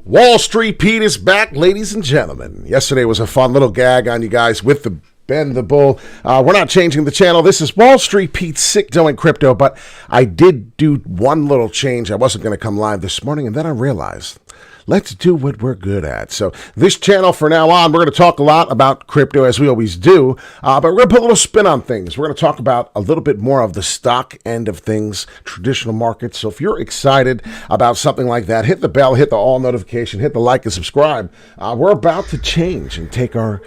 Wall Street Pete is back, ladies and gentlemen. Yesterday was a fun little gag on you guys with the Ben the Bull. We're not changing the channel. This is Wall Street Pete's Sick Doing Crypto, but I did do one little change. I wasn't going to come live this morning, and then I realized, let's do what we're good at. So this channel, for now on, we're going to talk a lot about crypto, as we always do, but we're going to put a little spin on things. We're going to talk about a little bit more of the stock end of things, traditional markets. So if you're excited about something like that, hit the bell, hit the all notification, hit the like and subscribe. We're about to change and take our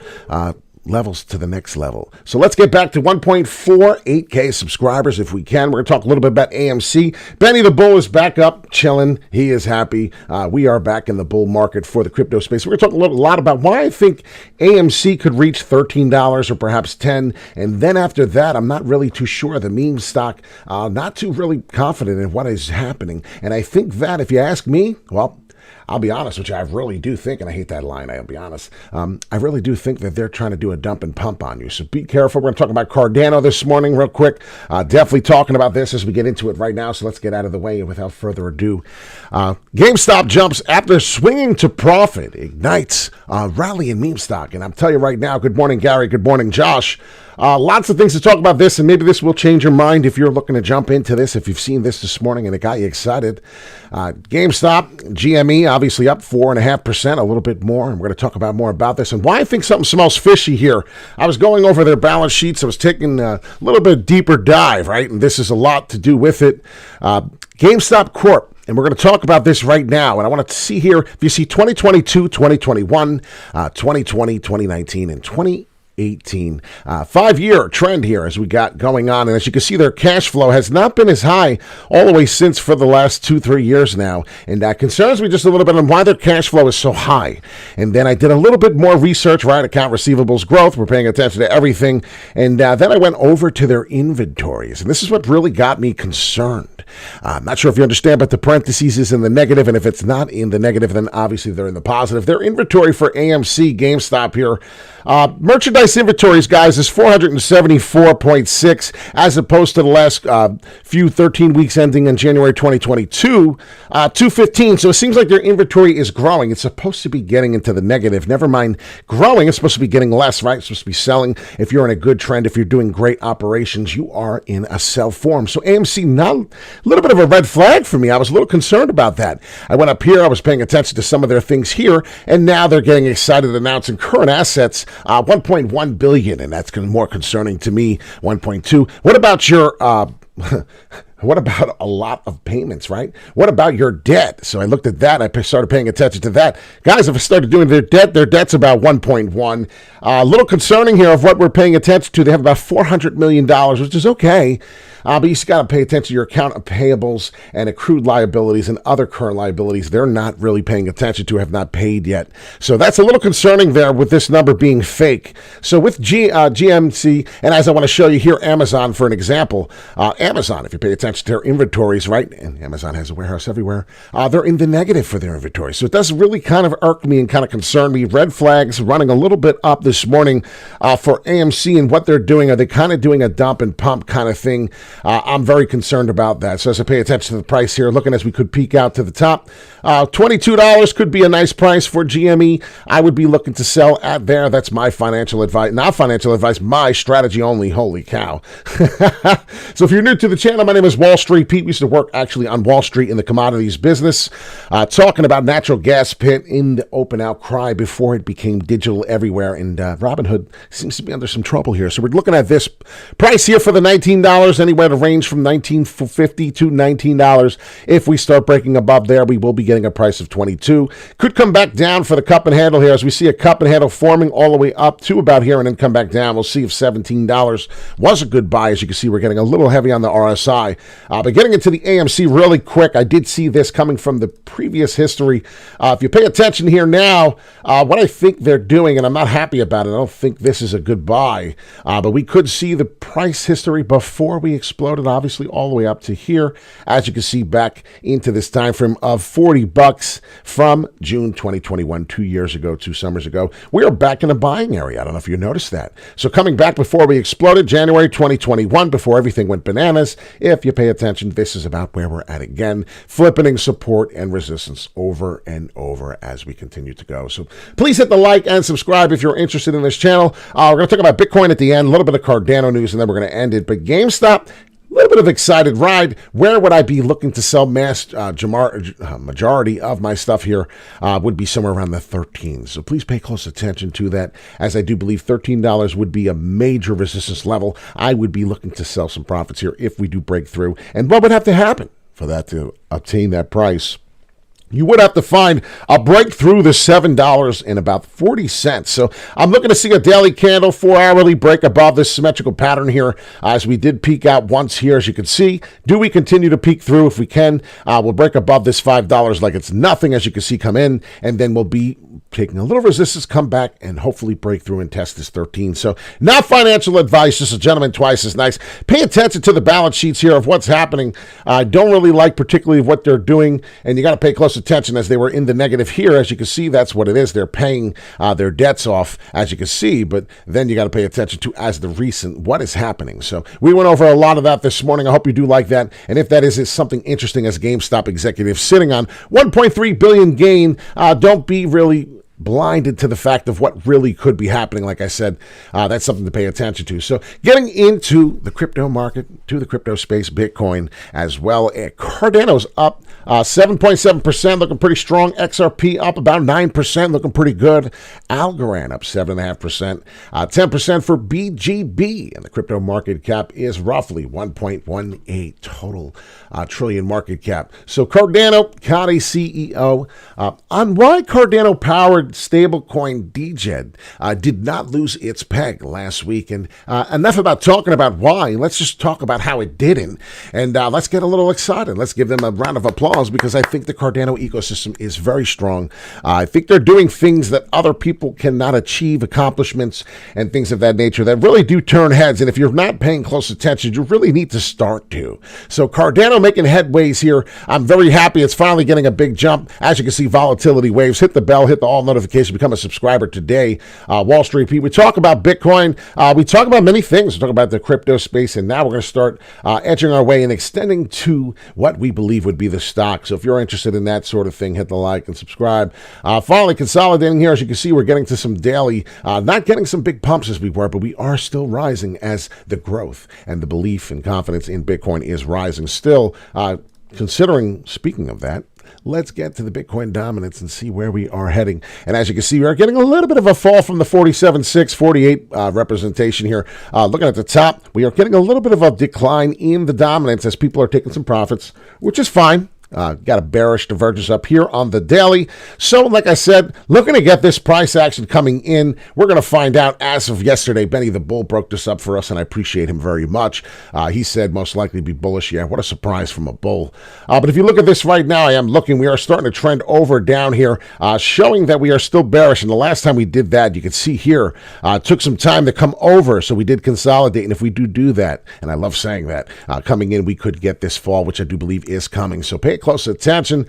levels to the next level. So let's get back to 1.48K subscribers if we can. We're going to talk a little bit about AMC. Benny the Bull is back up, chilling. He is happy. We are back in the bull market for the crypto space. We're going to talk a lot about why I think AMC could reach $13 or perhaps $10. And then after that, I'm not really too sure. The meme stock, not too really confident in what is happening. And I think that, if you ask me, well, I'll be honest with you, I really do think, and I hate that line, I'll be honest, I really do think that they're trying to do a dump and pump on you. So be careful. We're going to talk about Cardano this morning real quick. Definitely talking about this as we get into it right now, so let's get out of the way without further ado. GameStop jumps after swinging to profit, ignites rally in meme stock. And I'm telling you right now, good morning, Gary, good morning, Josh. Lots of things to talk about this, and maybe this will change your mind if you're looking to jump into this, if you've seen this morning and it got you excited. GameStop, GME, obviously up 4.5%, a little bit more, and we're going to talk about more about this and why I think something smells fishy here. I was going over their balance sheets. I was taking a little bit deeper dive, right? And this is a lot to do with it. GameStop Corp. And we're going to talk about this right now. And I want to see here, if you see 2022, 2021, 2020, 2019, and 2018, 5-year trend here as we got going on. And as you can see, their cash flow has not been as high all the way since for the last 2-3 years now. And that concerns me just a little bit on why their cash flow is so high. And then I did a little bit more research, right? Account receivables growth. We're paying attention to everything. And then I went over to their inventories. And this is what really got me concerned. I'm not sure if you understand, but the parentheses is in the negative. And if it's not in the negative, then obviously they're in the positive. Their inventory for AMC, GameStop here, merchandise inventories, guys, is 474.6 as opposed to the last few 13 weeks ending in January 2022, 215. So it seems like their inventory is growing. It's supposed to be getting into the negative. Never mind growing. It's supposed to be getting less, right? It's supposed to be selling. If you're in a good trend, if you're doing great operations, you are in a sell form. So AMC, not a little bit of a red flag for me. I was a little concerned about that. I went up here. I was paying attention to some of their things here, and now they're getting excited announcing current assets, 1.1 billion, and that's more concerning to me. 1.2. What about your what about a lot of payments, right? What about your debt? So I looked at that. I started paying attention to that. Guys, if I started doing their debt's about 1.1. A little concerning here of what we're paying attention to. They have about $400 million, which is okay. But you just got to pay attention to your account of payables and accrued liabilities and other current liabilities. They're not really paying attention to, have not paid yet. So that's a little concerning there with this number being fake. So with GMC, and as I want to show you here, Amazon for an example. Amazon, if you pay attention to their inventories, right? And Amazon has a warehouse everywhere. They're in the negative for their inventory. So it does really kind of irk me and kind of concern me. Red flags running a little bit up this morning for AMC and what they're doing. Are they kind of doing a dump and pump kind of thing? I'm very concerned about that. So as I pay attention to the price here, looking as we could peek out to the top, $22 could be a nice price for GME. I would be looking to sell at there. That's my financial advice, not financial advice, my strategy only. Holy cow. So if you're new to the channel, my name is Wall Street Pete. We used to work actually on Wall Street in the commodities business, talking about natural gas pit in the open outcry before it became digital everywhere. And Robinhood seems to be under some trouble here. So we're looking at this price here for the $19, anywhere to range from $19.50 to $19. If we start breaking above there, we will be getting a price of $22. Could come back down for the cup and handle here as we see a cup and handle forming all the way up to about here and then come back down. We'll see if $17 was a good buy. As you can see, we're getting a little heavy on the RSI. But getting into the AMC really quick, I did see this coming from the previous history. If you pay attention here now, what I think they're doing, and I'm not happy about it, I don't think this is a good buy, but we could see the price history before we exploded, obviously, all the way up to here. As you can see, back into this time frame of $40 from June 2021, 2 years ago, 2 summers ago. We are back in a buying area. I don't know if you noticed that. So coming back before we exploded, January 2021, before everything went bananas, if you pay attention. This is about where we're at again, flipping support and resistance over and over as we continue to go. So please hit the like and subscribe if you're interested in this channel. We're going to talk about Bitcoin at the end, a little bit of Cardano news, and then we're going to end it. But GameStop, a little bit of excited ride. Where would I be looking to sell majority of my stuff here would be somewhere around the 13. So please pay close attention to that, as I do believe $13 would be a major resistance level. I would be looking to sell some profits here if we do break through. And what would have to happen for that to obtain that price? You would have to find a breakthrough the $7 and about 40 cents. So I'm looking to see a daily candle, 4-hourly break above this symmetrical pattern here, as we did peak out once here, as you can see. Do we continue to peak through? If we can, we'll break above this $5 like it's nothing, as you can see, come in, and then we'll be taking a little resistance, come back, and hopefully break through and test this 13. So not financial advice, just a gentleman twice as nice. Pay attention to the balance sheets here of what's happening. I don't really like particularly what they're doing, and you got to pay close attention, as they were in the negative here. As you can see, that's what it is. They're paying their debts off, as you can see, but then you got to pay attention to, as the recent, what is happening. So we went over a lot of that this morning. I hope you do like that, and if that is something interesting, as GameStop executive sitting on 1.3 billion gain, don't be really blinded to the fact of what really could be happening. Like I said, that's something to pay attention to. So getting into the crypto market, to the crypto space, Bitcoin as well. Cardano's up 7.7%, looking pretty strong. XRP up about 9%, looking pretty good. Algorand up 7.5%, 10% for BGB, and the crypto market cap is roughly 1.18 total trillion market cap. So Cardano got a CEO on why Cardano powered stablecoin DGED did not lose its peg last week. And enough about talking about why. Let's just talk about how it didn't. And let's get a little excited. Let's give them a round of applause, because I think the Cardano ecosystem is very strong. I think they're doing things that other people cannot achieve, accomplishments and things of that nature that really do turn heads. And if you're not paying close attention, you really need to start to. So Cardano making headways here. I'm very happy. It's finally getting a big jump. As you can see, volatility waves. Hit the bell, hit the all notification, become a subscriber today. Wall Street Pete. We talk about Bitcoin. We talk about many things. We talk about the crypto space, and now we're going to start edging our way and extending to what we believe would be the stock. So if you're interested in that sort of thing, hit the like and subscribe. Finally, consolidating here. As you can see, we're getting to some daily, not getting some big pumps as we were, but we are still rising, as the growth and the belief and confidence in Bitcoin is rising still. Considering, speaking of that, let's get to the Bitcoin dominance and see where we are heading. And as you can see, we are getting a little bit of a fall from the 47.6, 48 representation here. Looking at the top, we are getting a little bit of a decline in the dominance as people are taking some profits, which is fine. Got a bearish divergence up here on the daily. So, like I said, looking to get this price action coming in. We're going to find out. As of yesterday, Benny the Bull broke this up for us, and I appreciate him very much. He said most likely be bullish. Yeah, what a surprise from a bull. But if you look at this right now, we are starting to trend over down here, showing that we are still bearish. And the last time we did that, you can see here, took some time to come over. So we did consolidate. And if we do that, and I love saying that, coming in, we could get this fall, which I do believe is coming. So pay close attention.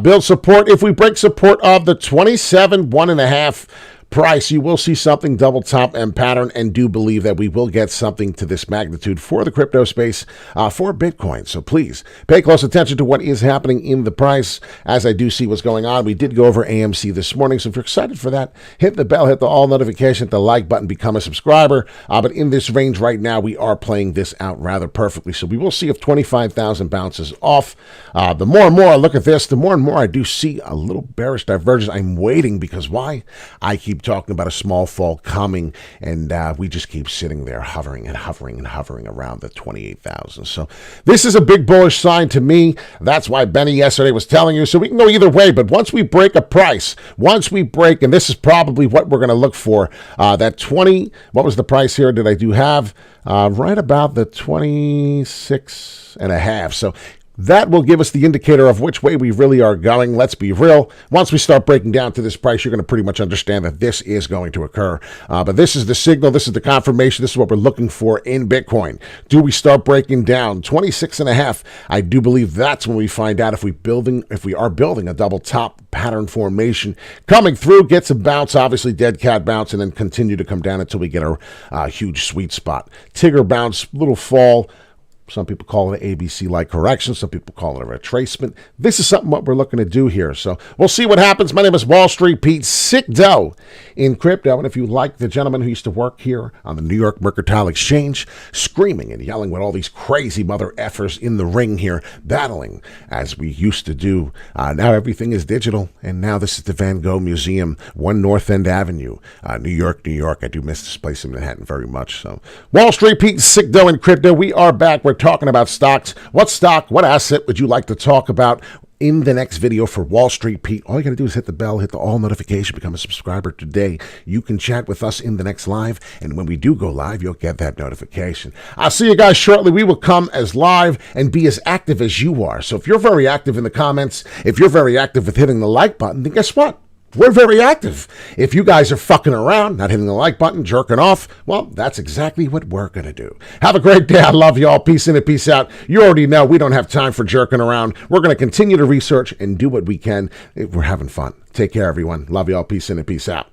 Build support. If we break support of the 27.1.5 price, you will see something double top and pattern, and do believe that we will get something to this magnitude for the crypto space, for Bitcoin. So please pay close attention to what is happening in the price, as I do see what's going on. We did go over AMC this morning, so if you're excited for that, hit the bell, hit the all notification, hit the like button, become a subscriber. But in this range right now, we are playing this out rather perfectly. So we will see if 25,000 bounces off. The more and more I look at this, the more and more I do see a little bearish divergence. I'm waiting, because why? I keep talking about a small fall coming, and we just keep sitting there hovering and hovering and hovering around the 28,000. So this is a big bullish sign to me. That's why Benny yesterday was telling you. So we can go either way, but once we break a price, once we break, and this is probably what we're going to look for, that 20, what was the price here? Did I do have right about the 26.5? So that will give us the indicator of which way we really are going. Let's be real. Once we start breaking down to this price, you're going to pretty much understand that this is going to occur. But this is the signal. This is the confirmation. This is what we're looking for in Bitcoin. Do we start breaking down 26.5? I do believe that's when we find out if we are building a double top pattern formation coming through, gets a bounce, obviously dead cat bounce, and then continue to come down until we get a huge sweet spot. Tigger bounce, little fall, Some people call it an ABC-like correction. Some people call it a retracement. This is something what we're looking to do here. So we'll see what happens. My name is Wall Street Pete, sick dough in crypto. And if you like the gentleman who used to work here on the New York Mercantile Exchange, screaming and yelling with all these crazy mother effers in the ring here, battling as we used to do. Now everything is digital. And now this is the Van Gogh Museum, 1 North End Avenue, New York, New York. I do miss this place in Manhattan very much. So Wall Street Pete, sick dough in crypto. We are back. We're talking about stocks. What stock, what asset would you like to talk about in the next video for Wall Street Pete? All you got to do is hit the bell, hit the all notification, become a subscriber today. You can chat with us in the next live, and when we do go live, you'll get that notification. I'll see you guys shortly. We will come as live and be as active as you are. So if you're very active in the comments, if you're very active with hitting the like button, then guess what? We're very active. If you guys are fucking around, not hitting the like button, jerking off, well, that's exactly what we're going to do. Have a great day. I love you all. Peace in and peace out. You already know we don't have time for jerking around. We're going to continue to research and do what we can. We're having fun. Take care, everyone. Love you all. Peace in and peace out.